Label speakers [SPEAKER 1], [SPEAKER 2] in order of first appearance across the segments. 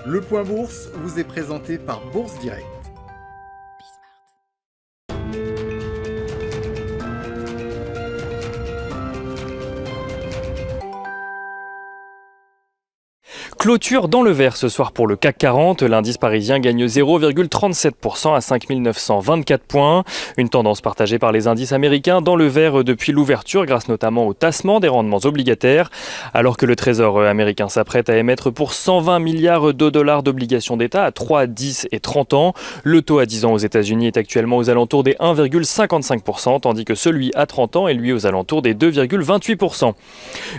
[SPEAKER 1] Le Point Bourse vous est présenté par Bourse Direct.
[SPEAKER 2] Clôture dans le vert ce soir pour le CAC 40. L'indice parisien gagne 0,37% à 5 924 points. Une tendance partagée par les indices américains dans le vert depuis l'ouverture grâce notamment au tassement des rendements obligataires. Alors que le Trésor américain s'apprête à émettre pour 120 milliards de dollars d'obligations d'État à 3, 10 et 30 ans. Le taux à 10 ans aux États-Unis est actuellement aux alentours des 1,55%, tandis que celui à 30 ans est lui aux alentours des 2,28%.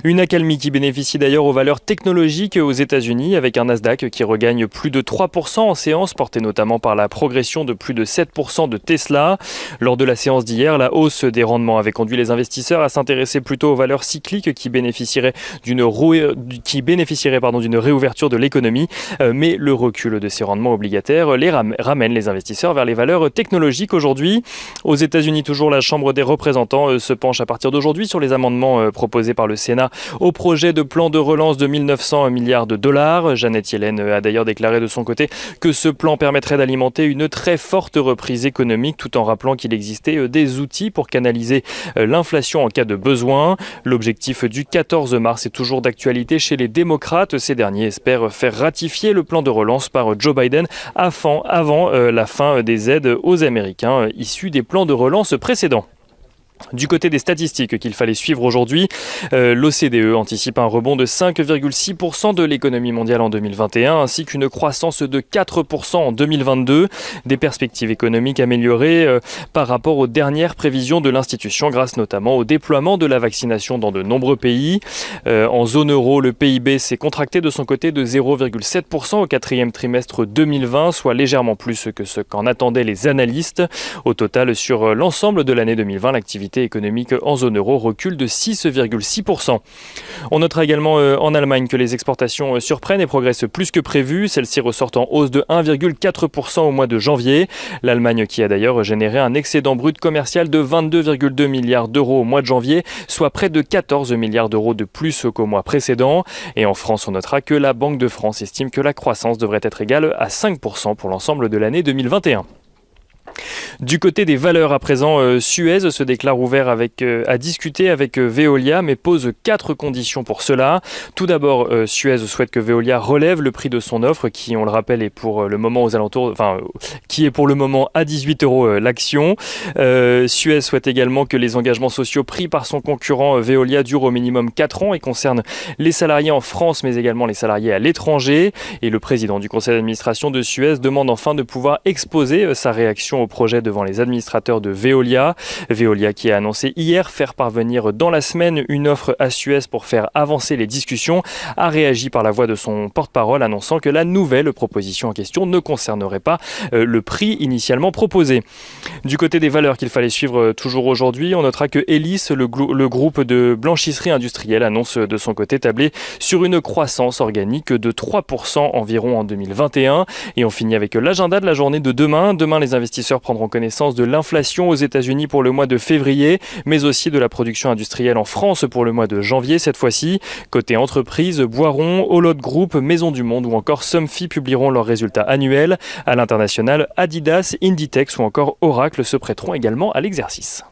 [SPEAKER 2] Une accalmie qui bénéficie d'ailleurs aux valeurs technologiques aux États-Unis avec un Nasdaq qui regagne plus de 3% en séance, porté notamment par la progression de plus de 7% de Tesla. Lors de la séance d'hier, la hausse des rendements avait conduit les investisseurs à s'intéresser plutôt aux valeurs cycliques qui bénéficieraient d'une réouverture de l'économie. Mais le recul de ces rendements obligataires ramène les investisseurs vers les valeurs technologiques aujourd'hui. Aux États-Unis, toujours, la Chambre des représentants se penche à partir d'aujourd'hui sur les amendements proposés par le Sénat au projet de plan de relance de 1 900 milliards de dollars. Janet Yellen a d'ailleurs déclaré de son côté que ce plan permettrait d'alimenter une très forte reprise économique tout en rappelant qu'il existait des outils pour canaliser l'inflation en cas de besoin. L'objectif du 14 mars est toujours d'actualité chez les démocrates. Ces derniers espèrent faire ratifier le plan de relance par Joe Biden avant la fin des aides aux Américains issus des plans de relance précédents. Du côté des statistiques qu'il fallait suivre aujourd'hui, l'OCDE anticipe un rebond de 5,6% de l'économie mondiale en 2021 ainsi qu'une croissance de 4% en 2022. Des perspectives économiques améliorées par rapport aux dernières prévisions de l'institution grâce notamment au déploiement de la vaccination dans de nombreux pays. En zone euro, le PIB s'est contracté de son côté de 0,7% au quatrième trimestre 2020, soit légèrement plus que ce qu'en attendaient les analystes. Au total, sur l'ensemble de l'année 2020, l'activité économique en zone euro recule de 6,6%. On notera également en Allemagne que les exportations surprennent et progressent plus que prévu. Celles-ci ressortent en hausse de 1,4% au mois de janvier. L'Allemagne qui a d'ailleurs généré un excédent brut commercial de 22,2 milliards d'euros au mois de janvier, soit près de 14 milliards d'euros de plus qu'au mois précédent. Et en France, on notera que la Banque de France estime que la croissance devrait être égale à 5% pour l'ensemble de l'année 2021. Du côté des valeurs à présent, Suez se déclare ouvert à discuter avec Veolia mais pose 4 conditions pour cela. Tout d'abord, Suez souhaite que Veolia relève le prix de son offre qui, on le rappelle, est pour le moment à 18 € l'action. Suez souhaite également que les engagements sociaux pris par son concurrent Veolia durent au minimum 4 ans et concernent les salariés en France mais également les salariés à l'étranger. Et le président du conseil d'administration de Suez demande enfin de pouvoir exposer sa réaction au projet devant les administrateurs de Veolia. Veolia qui a annoncé hier faire parvenir dans la semaine une offre à Suez pour faire avancer les discussions, a réagi par la voix de son porte-parole annonçant que la nouvelle proposition en question ne concernerait pas le prix initialement proposé. Du côté des valeurs qu'il fallait suivre toujours aujourd'hui, on notera que Elis, le groupe de blanchisserie industrielle, annonce de son côté tabler sur une croissance organique de 3% environ en 2021. Et on finit avec l'agenda de la journée de demain. Demain, les investisseurs prendront connaissance de l'inflation aux États-Unis pour le mois de février, mais aussi de la production industrielle en France pour le mois de janvier cette fois-ci. Côté entreprise, Boiron, Olot Group, Maison du Monde ou encore Somfy publieront leurs résultats annuels. À l'international, Adidas, Inditex ou encore Oracle se prêteront également à l'exercice.